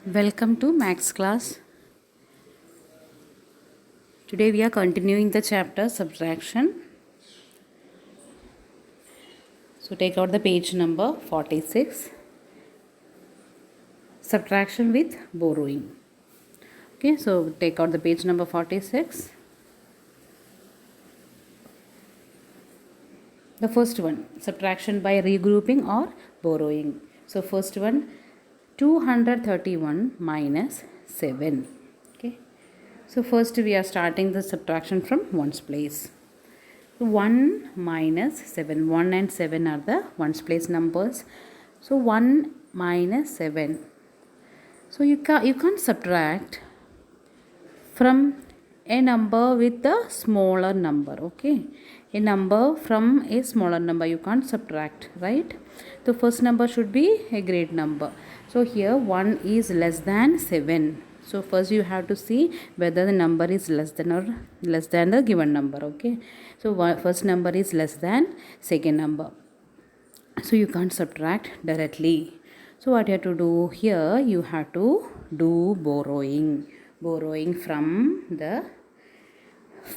Welcome to Max class. Today we are continuing the chapter subtraction. So take out the page number 46. Subtraction with borrowing. Okay, so take out the page number 46. The first one, subtraction by regrouping or borrowing. So first one, 231 minus 7. Okay. So first we are starting the subtraction from ones place. 1 minus 7. 1 and 7 are the ones place numbers. So 1 minus 7. So you can't subtract from a number with a smaller number. Okay. A number from a smaller number you can't subtract, right? The first number should be a great number. So here 1 is less than 7. So first you have to see whether the number is less than or less than the given number. Okay. So first number is less than second number. So you can't subtract directly. So what you have to do here, you have to do borrowing. Borrowing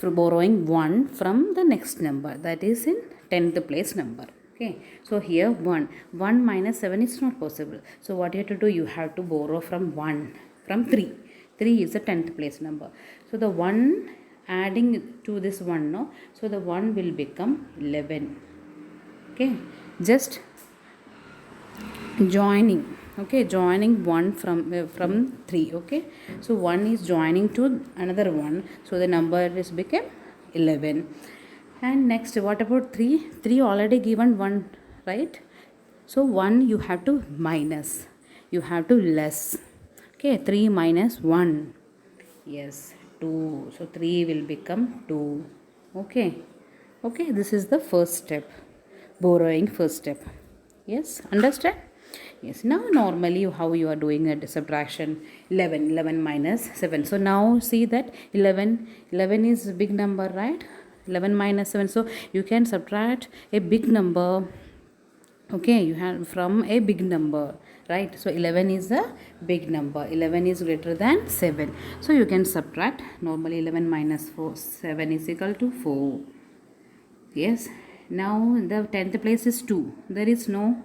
borrowing 1 from the next number, that is in 10th place number. Okay, so here 1 minus 7 is not possible. So what you have to do, you have to borrow from 1 from 3 is the 10th place number. So the 1 adding to this 1, no, so the 1 will become 11. Okay, just joining. Okay, joining 1 from 3. Okay, so 1 is joining to another 1, so the number is became 11. And next, what about 3 already given 1, right? So 1 you have to minus, you have to less. Okay, 3 minus 1, yes, 2. So 3 will become 2. Okay. Okay, this is the first step, borrowing first step. Yes, understand? Yes, now normally how you are doing a subtraction, 11 minus 7. So now see that 11 is a big number, right? 11 minus 7, so you can subtract a big number. Okay, you have from a big number, right? So 11 is a big number, 11 is greater than 7, so you can subtract. Normally 11 minus 4, 7 is equal to 4. Yes, now the 10th place is 2. There is no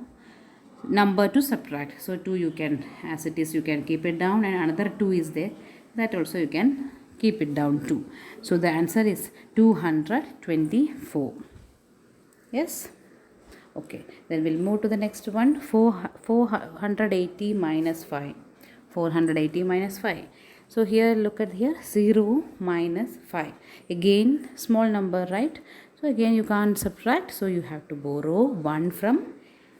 number to subtract, so 2 you can, as it is, you can keep it down, and another 2 is there, that also you can keep it down too. So the answer is 224. Yes. Okay, then we'll move to the next one. 480 minus 5. 480 minus 5. So here, look at here, 0 minus 5. Again small number, right? So again you can't subtract, so you have to borrow 1 from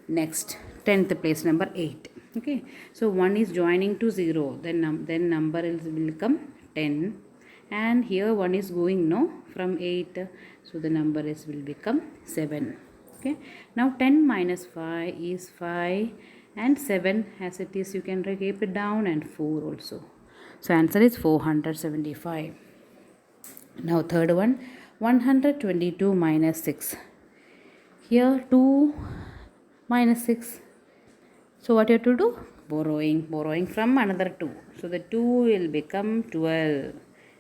next 10th place number 8. Okay, so 1 is joining to 0, then number will become 10, and here 1 is going, no, from 8, so the number will become 7. Okay, now 10 minus 5 is 5, and 7 as it is you can keep it down, and 4 also. So answer is 475. Now third one, 122 minus 6. Here 2 minus 6. So what you have to do? Borrowing from another 2. So the 2 will become 12,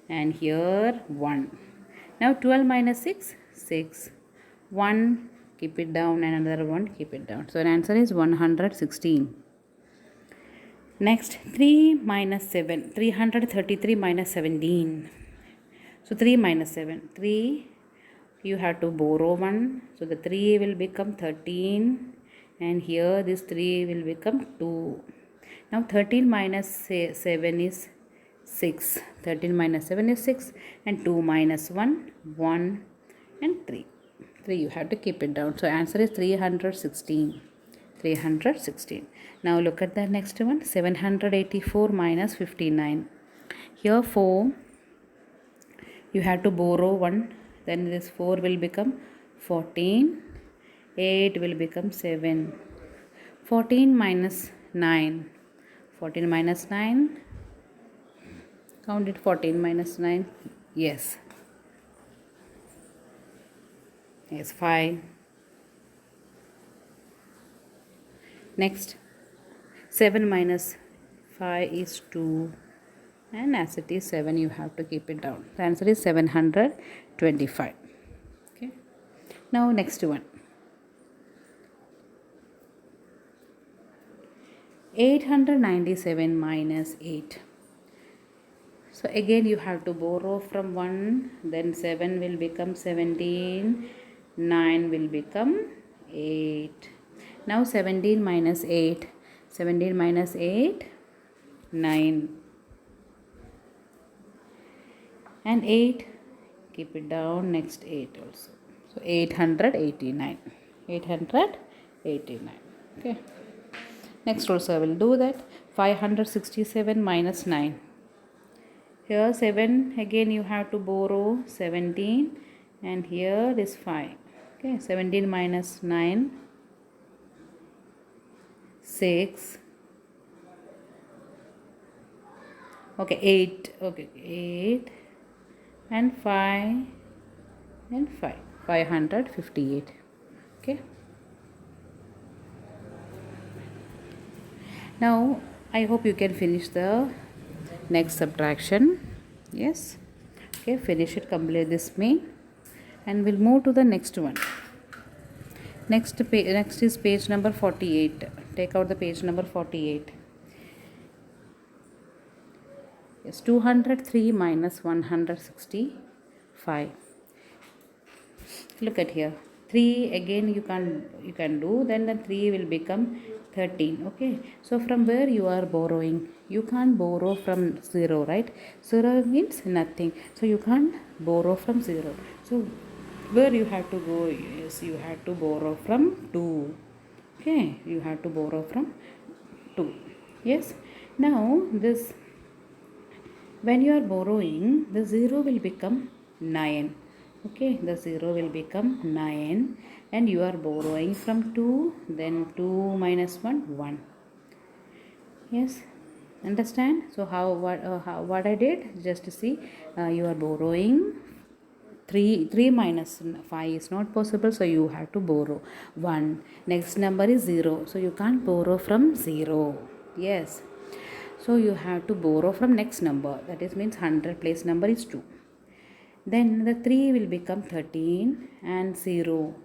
and here 1. Now 12 minus 6, 6. 1, keep it down, and another 1, keep it down. So the answer is 116. Next, 3 minus 7. 333 minus 17. So 3 minus 7. 3, you have to borrow 1. So the 3 will become 13. And here this 3 will become 2. Now 13 minus 7 is 6. 13 minus 7 is 6. And 2 minus 1, 1. And 3. 3 you have to keep it down. So answer is 316. 316. Now look at the next one. 784 minus 59. Here 4. You have to borrow 1. Then this 4 will become 14. 8 will become 7. 14 minus 9. 14 minus 9. Count it, 14 minus 9. Yes. Yes, 5. Next, 7 minus 5 is 2, and as it is 7, you have to keep it down. The answer is 725. Okay. Now next one. 897 minus 8. So again you have to borrow from 1, then 7 will become 17, 9 will become 8. Now 17 minus 8. 17 minus 8, 9. And 8, keep it down, next 8 also. So 889. 889. Okay. Next also I will do that. 567 minus 9. Here 7, again you have to borrow 17, and here is 5. Okay, 17 minus 9, 6. Okay, 8. Okay, 8 and 5 and 5. 558. Okay. Now I hope you can finish the next subtraction. Yes. Okay, finish it, complete this main, and we'll move to the next one. Next is page number 48. Take out the page number 48. Yes, 203 minus 165. Look at here. 3 again you can do, then the 3 will become 13. Okay, so from where you are borrowing? You can't borrow from 0, right? 0 means nothing, so you can't borrow from 0. So where you have to go? Yes, you have to borrow from 2. Okay, you have to borrow from 2. Yes. Now this, when you are borrowing, the 0 will become 9. Okay, the 0 will become 9, and you are borrowing from 2, then 2 minus 1, 1. Yes, understand? So what I did, just to see, you are borrowing 3 minus 5 is not possible, so you have to borrow 1. Next number is 0, so you can't borrow from 0. Yes, so you have to borrow from next number, that is means 100 place number is 2. Then the 3 will become 13, and 0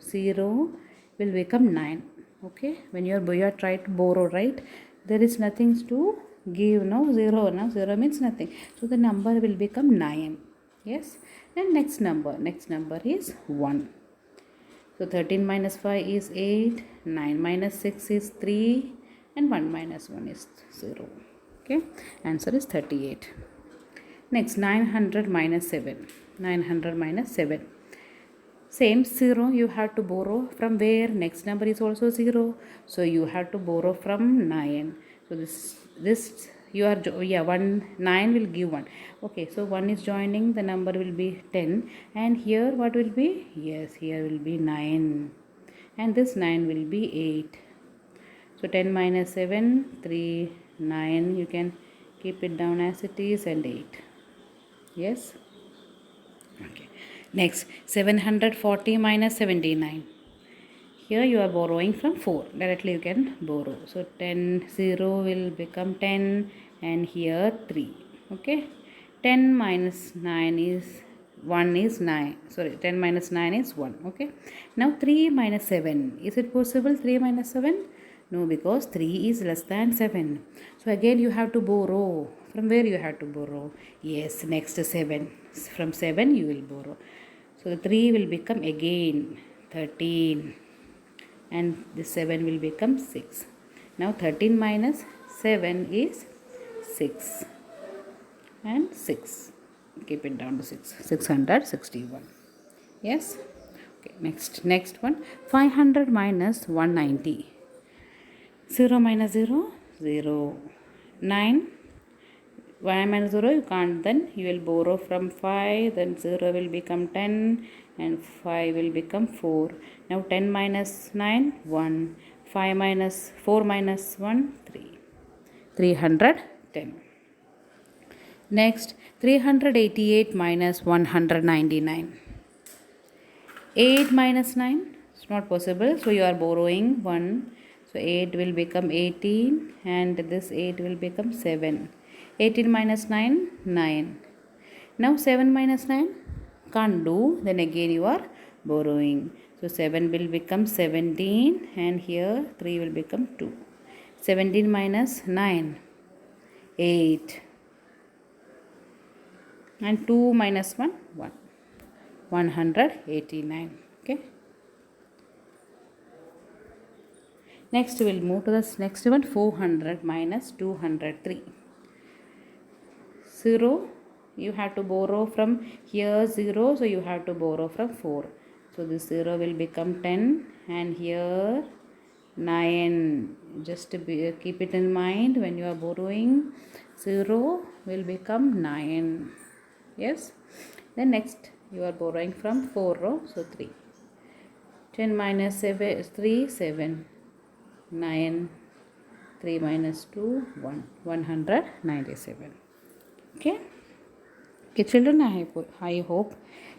will become 9. Okay, when you are trying to borrow, right, there is nothing to give. No, 0. Now 0 means nothing, so the number will become 9. Yes, and next number is 1. So 13 minus 5 is 8, 9 minus 6 is 3, and 1 minus 1 is 0. Okay, answer is 38. Next, 900 minus 7. 900 minus 7. Same 0 you have to borrow from where? Next number is also 0. So you have to borrow from 9. So this you are 9 will give 1. Okay, so 1 is joining, the number will be 10, and here what will be? Yes, here will be 9, and this 9 will be 8. So 10 minus 7, 3, 9. You can keep it down as it is, and 8. Yes. Okay. Next, 740 minus 79. Here you are borrowing from 4. Directly you can borrow. So 10, 0 will become 10, and here 3. Okay. 10 minus 9 is 1 is 9. Sorry, 10 minus 9 is 1. Okay. Now 3 minus 7. Is it possible 3 minus 7? No, because 3 is less than 7. So again you have to borrow. From where you have to borrow? Yes, next 7. From 7 you will borrow. So the 3 will become again 13, and the 7 will become 6. Now 13 minus 7 is 6, and 6. Keep it down to 6. 661. Yes. Okay. Next one. 500 minus 190. 0 minus 0, 0. 9. 1 minus 0 you can't, then you will borrow from 5, then 0 will become 10, and 5 will become 4. Now 10 minus 9, 1. 4 minus 1, 3. 310. Next, 388 minus 199. 8 minus 9, it's not possible, so you are borrowing 1. So 8 will become 18 and this 8 will become 7. 18 minus 9, 9. Now 7 minus 9 can't do, then again you are borrowing. So 7 will become 17 and here 3 will become 2. 17 minus 9, 8. And 2 minus 1, 1. 189. Okay. Next we will move to the next one. 400 minus 203. 0. You have to borrow from here 0. So you have to borrow from 4. So this 0 will become 10 and here 9. Just keep it in mind when you are borrowing. 0 will become 9. Yes. Then next you are borrowing from 4 row. So 3. 10 minus 3, 7. 9. 3 minus 2, 1. 197. Okay. Okay, children, I hope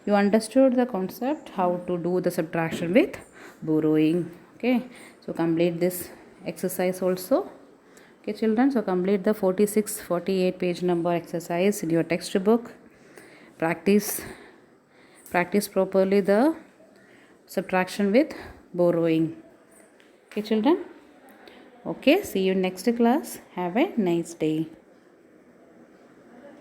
you understood the concept how to do the subtraction with borrowing. Okay. So complete this exercise also. Okay, children. So complete the 46, 48 page number exercise in your textbook. Practice properly the subtraction with borrowing. Okay, children. Okay, see you next class. Have a nice day.